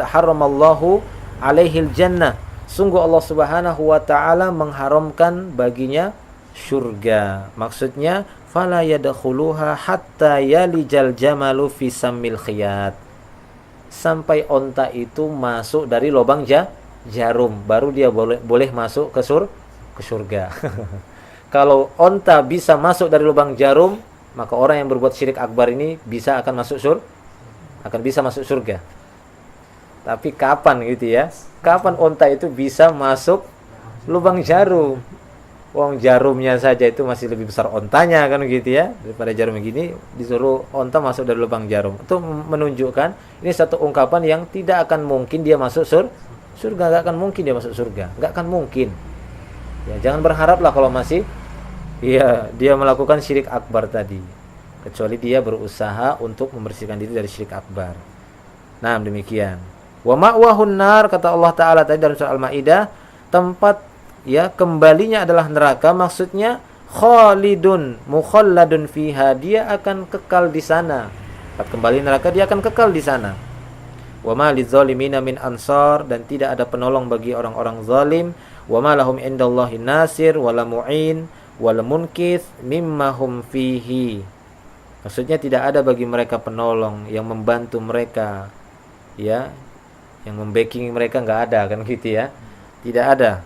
haramallahu alaihil jannah. Sungguh Allah Subhanahu wa taala mengharamkan baginya surga. Maksudnya fala yadkhuluha hatta yalijal jamalu fi sammil khiyat. Sampai onta itu masuk dari lubang jarum, baru dia boleh masuk ke surga. Kalau onta bisa masuk dari lubang jarum, maka orang yang berbuat syirik akbar ini akan bisa masuk surga. Tapi kapan gitu ya? Kapan onta itu bisa masuk lubang jarum? Wong jarumnya saja itu masih lebih besar ontanya kan gitu ya, daripada jarum begini disuruh onta masuk dari lubang jarum. Itu menunjukkan ini satu ungkapan yang tidak akan mungkin dia masuk surga, enggak akan mungkin dia masuk surga, enggak akan mungkin. Ya, jangan berharaplah kalau masih dia melakukan syirik akbar tadi, kecuali dia berusaha untuk membersihkan diri dari syirik akbar. Nah, demikian. Wa ma'wahun nar, kata Allah Ta'ala tadi dalam surah Al-Maidah, tempat kembalinya adalah neraka, maksudnya khalidun mukhalladun fiha, dia akan kekal di sana. Tempat kembali neraka dia akan kekal di sana. Wa ma lidzalimina min ansar, dan tidak ada penolong bagi orang-orang zalim. Wa ma lahum indallahi nasir wala mu'in wala munkith mimma hum fihi. Maksudnya tidak ada bagi mereka penolong yang membantu mereka, ya, yang membacking mereka, enggak ada kan gitu ya. Tidak ada.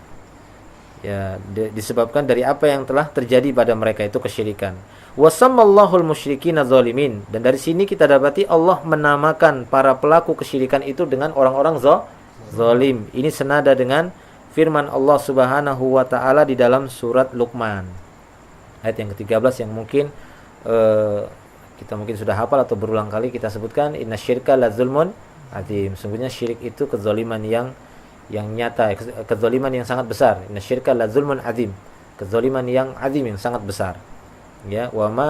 Ya, disebabkan dari apa yang telah terjadi pada mereka, itu kesyirikan. Wasammallahu al-musyrikina zalimin, dan dari sini kita dapati Allah menamakan para pelaku kesyirikan itu dengan orang-orang zalim. Ini senada dengan firman Allah Subhanahu wa taala di dalam surat Luqman ayat yang ke-13 yang mungkin kita mungkin sudah hafal atau berulang kali kita sebutkan, innasyirka lazulmun adzim. Sungguhnya syirik itu kezaliman yang nyata, kezaliman yang sangat besar. Innasyirka lazulmun adzim, kezaliman yang azim, yang sangat besar. Ya, wa ma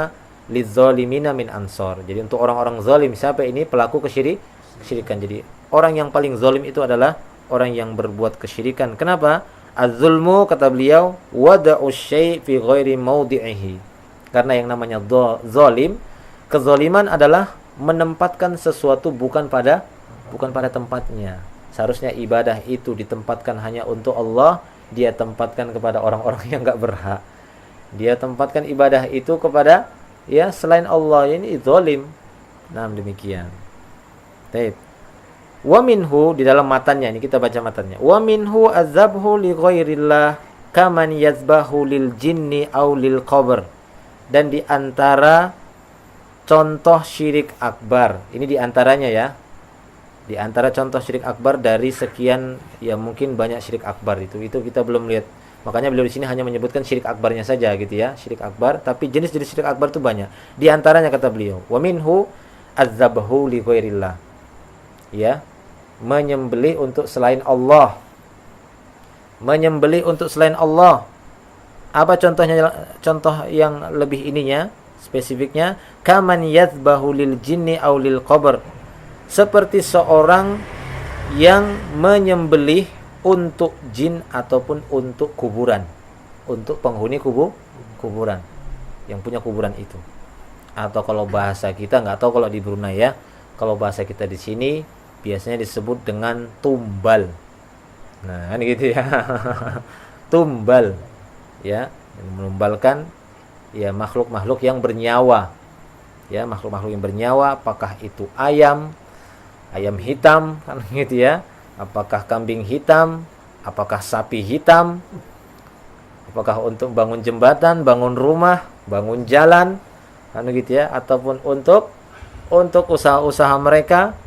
lidzalimina min ansor. Jadi untuk orang-orang zalim, siapa ini? Pelaku kesyirikan. Jadi orang yang paling zalim itu adalah orang yang berbuat kesyirikan. Kenapa? Az-zulmu, kata beliau, wada'u syai' fi ghairi mawdi'ihi. Karena yang namanya zalim, kezaliman adalah menempatkan sesuatu bukan pada tempatnya. Seharusnya ibadah itu ditempatkan hanya untuk Allah, dia tempatkan kepada orang-orang yang enggak berhak. Dia tempatkan ibadah itu kepada selain Allah, ini zalim. Nah, demikian. Baik. Wa minhu, di dalam matanya ini kita baca matanya. Wa minhu azabhu li ghairillah kaman yazbahu lil jinni aw lil qabr. Dan di antara contoh syirik akbar, ini di antaranya ya. Di antara contoh syirik akbar dari sekian, ya mungkin banyak syirik akbar itu kita belum lihat. Makanya beliau di sini hanya menyebutkan syirik akbarnya saja gitu ya, syirik akbar, tapi jenis-jenis syirik akbar itu banyak. Di antaranya kata beliau, wa minhu azzabahu li ghairillah. Ya, menyembelih untuk selain Allah. Menyembelih untuk selain Allah. Apa contohnya? Contoh yang lebih ininya, spesifiknya, kaman yazbahu lil jinni aw lil qabr. Seperti seorang yang menyembelih untuk jin ataupun untuk kuburan, untuk penghuni kuburan, yang punya kuburan itu. Atau kalau bahasa kita, nggak tahu kalau di Brunei ya, kalau bahasa kita di sini biasanya disebut dengan tumbal. Nah, kan gitu ya. Tumbal, ya, menumbalkan ya makhluk-makhluk yang bernyawa. Ya, makhluk-makhluk yang bernyawa, apakah itu ayam hitam kan gitu ya, apakah kambing hitam, apakah sapi hitam, apakah untuk bangun jembatan, bangun rumah, bangun jalan kan gitu ya, ataupun untuk usaha-usaha mereka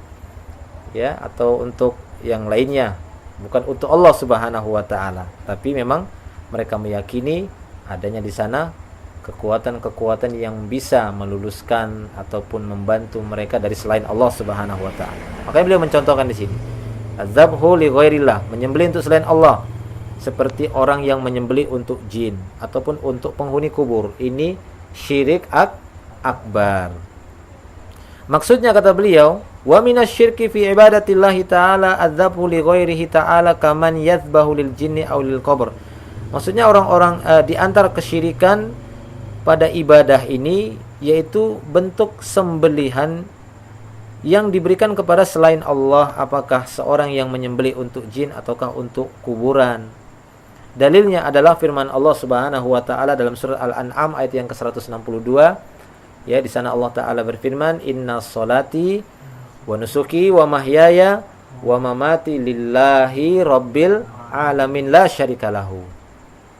ya, atau untuk yang lainnya, bukan untuk Allah Subhanahu wa taala, tapi memang mereka meyakini adanya di sana kekuatan-kekuatan yang bisa meluluskan ataupun membantu mereka dari selain Allah Subhanahu wa taala. Makanya beliau mencontohkan di sini, azabhu li ghairillah, menyembelih untuk selain Allah, seperti orang yang menyembelih untuk jin ataupun untuk penghuni kubur. Ini syirik akbar. Maksudnya kata beliau, wa minasyirki fi ibadatillahi ta'ala azabhu li ghairihi ta'ala kaman yadhbahu lil jinni aw lil qabr. Maksudnya orang-orang di antara kesyirikan pada ibadah ini yaitu bentuk sembelihan yang diberikan kepada selain Allah, apakah seorang yang menyembelih untuk jin ataukah untuk kuburan. Dalilnya adalah firman Allah Subhanahu wa taala dalam surat Al-An'am ayat yang ke-162. Ya, di sana Allah taala berfirman, "Inna sholati wa nusuki wa mahyaya wa mamati lillahi rabbil alamin la syarikalahu."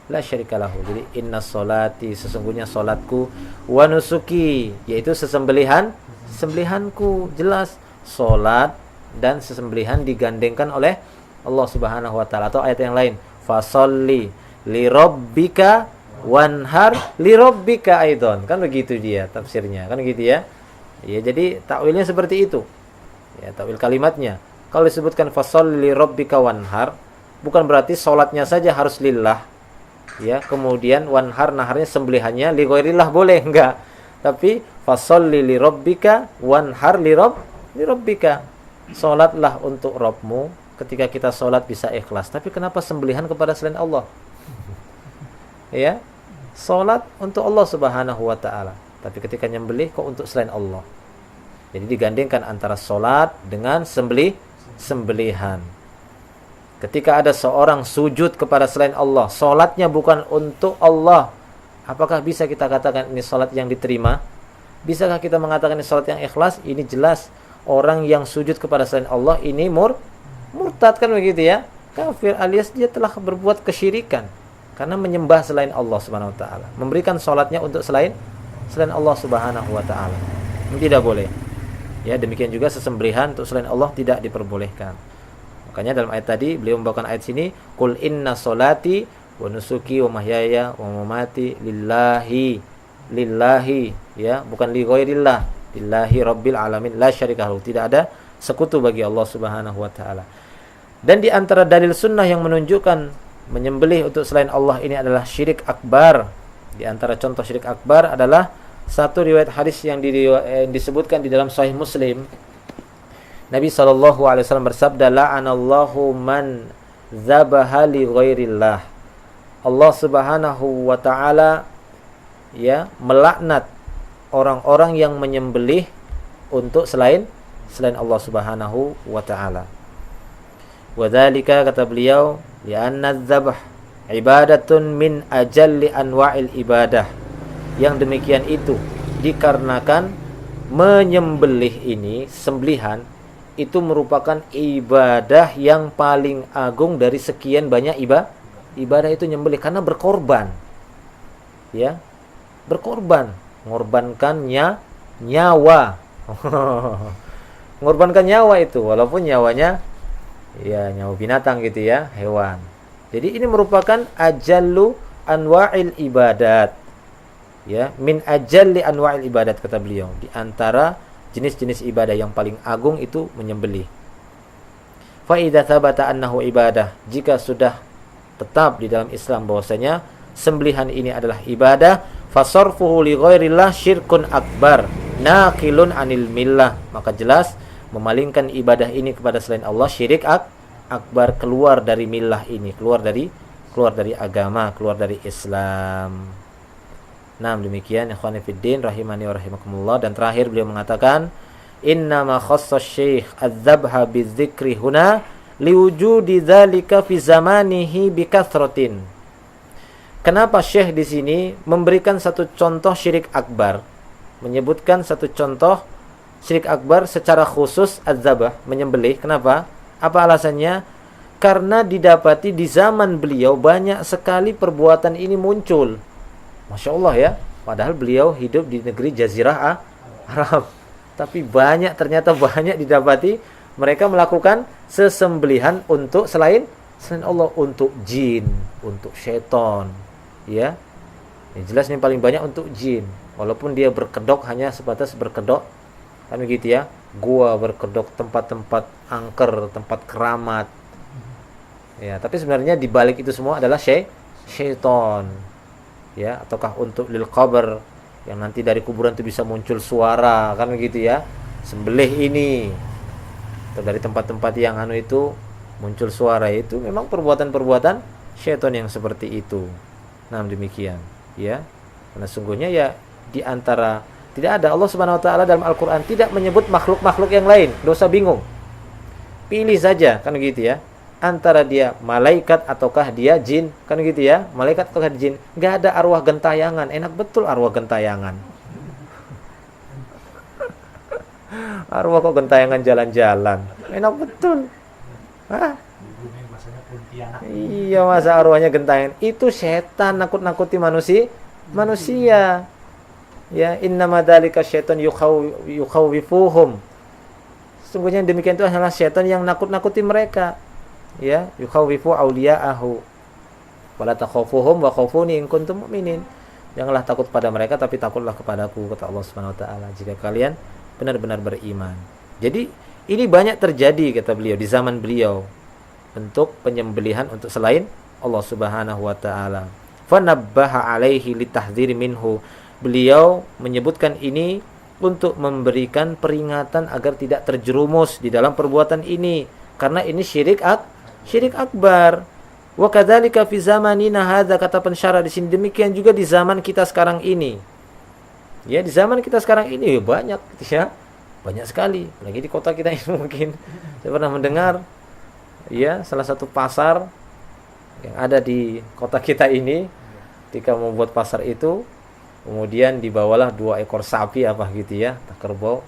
La syarikalahu. Jadi inna sholati, sesungguhnya salatku, wa nusuki, yaitu sembelihanku. Jelas salat dan sesembelihan digandengkan oleh Allah Subhanahu wa taala. Atau ayat yang lain, fasholli li rabbika wanhar li rabbika aidon. Kan begitu dia tafsirnya, kan gitu ya. Ya, jadi takwilnya seperti itu. Ya, takwil kalimatnya. Kalau disebutkan fasholli li rabbika wanhar, bukan berarti salatnya saja harus lillah. Ya, kemudian wanhar, naharnya sembelihannya li ghairillah, boleh enggak? Tapi fasholli li rabbika wanhar li rabbika. Salatlah untuk Rabbmu. Ketika kita salat bisa ikhlas. Tapi kenapa sembelihan kepada selain Allah? Ya. Salat untuk Allah Subhanahu wa taala. Tapi ketika nyembelih kok untuk selain Allah. Jadi digandengkan antara salat dengan sembelihan. Ketika ada seorang sujud kepada selain Allah, salatnya bukan untuk Allah, apakah bisa kita katakan ini salat yang diterima? Bisakah kita mengatakan ini salat yang ikhlas? Ini jelas orang yang sujud kepada selain Allah ini murtad, kan begitu ya? Kafir, alias dia telah berbuat kesyirikan karena menyembah selain Allah Subhanahu wa taala, memberikan salatnya untuk selain Allah Subhanahu wa taala. Ini tidak boleh. Ya, demikian juga sesembelihan untuk selain Allah tidak diperbolehkan. Makanya dalam ayat tadi beliau membawakan ayat sini, qul inna sholati wa nusuki wa mahyaya wa mamati lillahi, ya, bukan li ghairillah, lillahi rabbil alamin la syarikahu, tidak ada sekutu bagi Allah Subhanahu wa taala. Dan di antara dalil sunnah yang menunjukkan menyembelih untuk selain Allah ini adalah syirik akbar. Di antara contoh syirik akbar adalah satu riwayat hadis yang disebutkan di dalam Sahih Muslim. Nabi SAW bersabda, la'anallahu man zabaha li ghairillah. Allah Subhanahu wa taala ya melaknat orang-orang yang menyembelih untuk selain Allah Subhanahu wa taala. Wa dzalika, kata beliau, li'anna dzabh ibadatun min ajalli anwa'il ibadah. Yang demikian itu dikarenakan menyembelih ini, sembelihan itu merupakan ibadah yang paling agung dari sekian banyak ibadah itu nyembelih, karena berkorban. Ya. Berkorban, mengorbankan nyawa. Mengorbankan nyawa itu, walaupun nyawanya ya nyawa binatang gitu ya, hewan. Jadi ini merupakan ajallu anwa'il ibadat. Ya, min ajalli anwa'il ibadat, kata beliau, di antara jenis-jenis ibadah yang paling agung itu menyembelih. Fa idza thabata annahu ibadah, jika sudah tetap di dalam Islam bahwasanya sembelihan ini adalah ibadah, fasarfuhu li ghairillah syirkun akbar naqilun anil millah, maka jelas memalingkan ibadah ini kepada selain Allah syirik akbar, keluar dari millah ini, keluar dari agama, keluar dari Islam. Nah, demikian ikhwani fiddin rahimani wa rahimakumullah. Dan terakhir beliau mengatakan, innama khassas syekh adzabha bidzikri huna liwujudi dzalika fi zamanihi bikathratin. Kenapa syekh di sini memberikan satu contoh syirik akbar, menyebutkan satu contoh syirik akbar secara khusus adzabah, menyembelih. Kenapa? Apa alasannya? Karena didapati di zaman beliau banyak sekali perbuatan ini muncul. Masya Allah ya, padahal beliau hidup di negeri Jazirah Arab, tapi ternyata banyak didapati mereka melakukan sesembelihan untuk selain Allah, untuk jin, untuk syaitan, ya. Yang jelas ini paling banyak untuk jin, walaupun dia berkedok hanya sebatas berkedok, kan begitu ya, gua berkedok, tempat-tempat angker, tempat keramat, ya. Tapi sebenarnya di balik itu semua adalah syaitan. Ya, ataukah untuk lil qabr, yang nanti dari kuburan itu bisa muncul suara, kan begitu ya, sembelih ini, atau dari tempat-tempat yang itu muncul suara, itu memang perbuatan-perbuatan syaitan yang seperti itu. Nah, demikian ya, karena sungguhnya ya di antara tidak ada, Allah Subhanahu wa taala dalam Al-Qur'an tidak menyebut makhluk-makhluk yang lain, dosa bingung. Pilih saja, kan begitu ya, antara dia malaikat ataukah dia jin, kan gitu ya, malaikat ataukah jin. Enggak ada arwah gentayangan. Enak betul arwah gentayangan. Arwah kok gentayangan jalan-jalan, enak betul. Hah? Iya, masa arwahnya gentayangan? Itu setan nakut-nakuti manusia. Ya, innama dzalika syaitan yukhawifuhum. Sungguhnya demikian itu adalah setan yang nakut-nakuti mereka. Ya, yukhawifu awliya'ahu wala takhafuhum wa khafuni in kuntum mu'minin. Janganlah takut pada mereka, tapi takutlah kepadaku, kata Allah Subhanahu wa taala, jika kalian benar-benar beriman. Jadi ini banyak terjadi, kata beliau, di zaman beliau, bentuk penyembelihan untuk selain Allah Subhanahu wa taala. Fa nabbaha alaihi litahdziri minhu. Beliau menyebutkan ini untuk memberikan peringatan agar tidak terjerumus di dalam perbuatan ini, karena ini syirik akbar. Wa kadzalika fi zamanina hadza, kata pensyarah di sini, demikian juga di zaman kita sekarang ini. Ya, di zaman kita sekarang ini banyak ya. Banyak sekali. Lagi di kota kita ini mungkin saya pernah mendengar ya, salah satu pasar yang ada di kota kita ini, ketika membuat pasar itu, kemudian dibawalah 2 ekor sapi apa gitu ya, kerbau,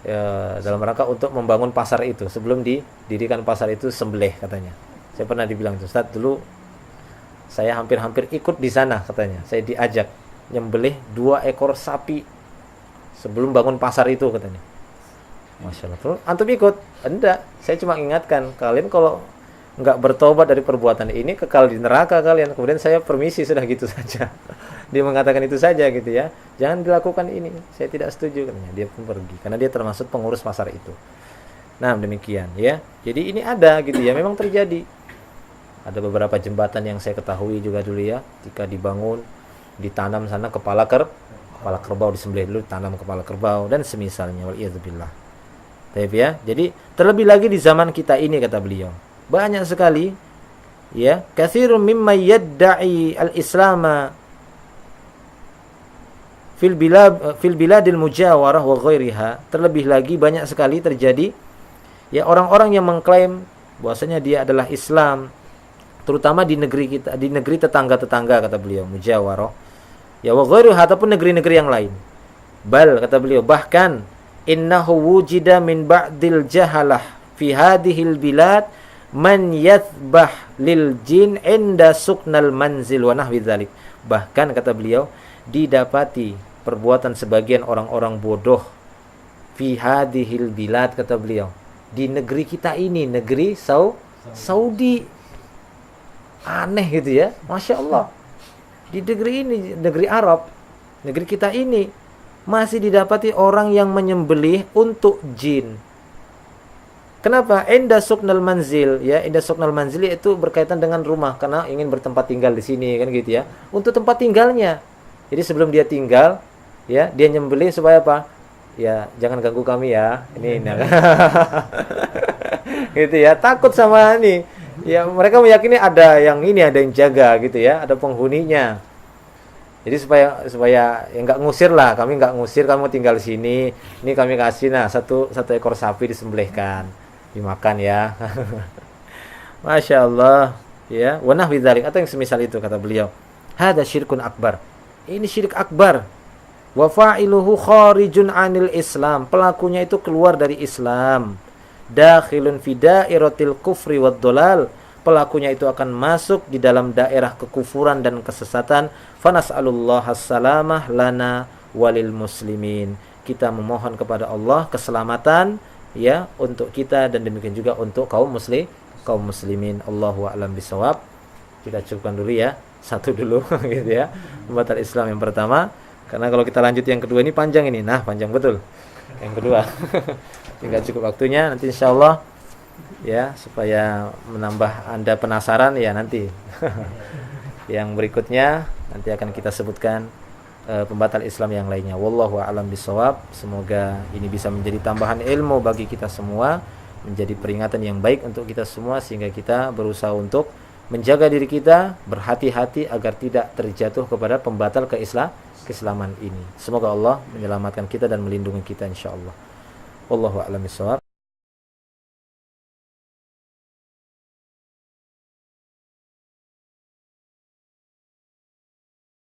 ya, dalam rangka untuk membangun pasar itu. Sebelum didirikan pasar itu sembelih, katanya. Saya pernah dibilang, Ustaz, dulu saya hampir-hampir ikut di sana, katanya. Saya diajak nyembelih 2 ekor sapi sebelum bangun pasar itu, katanya. Masya Allah. Antum ikut? Enggak. Saya cuma ingatkan, kalian kalau enggak bertobat dari perbuatan ini kekal di neraka kalian. Kemudian saya permisi, sudah gitu saja. Dia mengatakan itu saja gitu ya. Jangan dilakukan ini. Saya tidak setuju, katanya. Dia pun pergi karena dia termasuk pengurus pasar itu. Nah, demikian ya. Jadi ini ada gitu ya, memang terjadi. Ada beberapa jembatan yang saya ketahui juga dulu ya, ketika dibangun, ditanam sana kepala kerbau, disembelih dulu, tanam kepala kerbau dan semisalnya, waliyadzubillah. Baik ya. Jadi terlebih lagi di zaman kita ini, kata beliau, banyak sekali ya, katsirun mimma yadda'i al-islama fil biladil mujawarah wa ghairiha. Terlebih lagi banyak sekali terjadi ya, orang-orang yang mengklaim bahwasanya dia adalah Islam, terutama di negeri kita, di negeri tetangga-tetangga, kata beliau, mujawarah ya, wa ghairuha, ataupun negeri-negeri yang lain. Bal, kata beliau, bahkan innahu wujida min ba'dil jahalah fi hadhil bilad man yathbah lil jin inda suknal manzil wa nahwi dzalik. Bahkan, kata beliau, didapati perbuatan sebagian orang-orang bodoh fi hadhil bilad, kata beliau, di negeri kita ini, negeri Saudi. Aneh gitu ya, Masya Allah. Di negeri ini, negeri Arab, negeri kita ini, masih didapati orang yang menyembelih untuk jin. Kenapa? Inda suknal manzil, ya, inda suknal manzil itu berkaitan dengan rumah, karena ingin bertempat tinggal di sini, kan gitu ya. Untuk tempat tinggalnya. Jadi sebelum dia tinggal, ya, dia nyembelih supaya apa? Ya, jangan ganggu kami ya. Ini. Gitu ya, takut sama ini. Ya, mereka meyakini ada yang ini, ada yang jaga gitu ya, ada penghuninya. Jadi supaya ya nggak ngusir lah, kami nggak ngusir, kamu tinggal sini. Ini kami kasih satu ekor sapi disembelihkan, dimakan ya. Masya Allah, ya. Wa nahwi dzalik, atau yang semisal itu kata beliau. Hada syirkun akbar. Ini syirik akbar. Wa fa'iluhu kharijun 'anil Islam. Pelakunya itu keluar dari Islam. Dakhilun fi dairatil kufri wad dhalal. Pelakunya itu akan masuk di dalam daerah kekufuran dan kesesatan. Fanas'alullaha salamah lana walil muslimin. Kita memohon kepada Allah keselamatan ya untuk kita dan demikian juga untuk kaum muslimin. Allahu a'lam bishawab. Kita cukupkan dulu ya. Satu dulu gitu ya. Pembatal Islam yang pertama. Karena kalau kita lanjut yang kedua ini panjang ini. Nah, panjang betul. Yang kedua. Tinggal cukup waktunya nanti insyaallah ya, supaya menambah Anda penasaran ya nanti. Yang berikutnya nanti akan kita sebutkan pembatal Islam yang lainnya. Wallahu a'lam bishawab. Semoga ini bisa menjadi tambahan ilmu bagi kita semua, menjadi peringatan yang baik untuk kita semua sehingga kita berusaha untuk menjaga diri kita, berhati-hati agar tidak terjatuh kepada pembatal keislaman ini. Semoga Allah menyelamatkan kita dan melindungi kita insyaallah. Wallahu a'lam bishawab.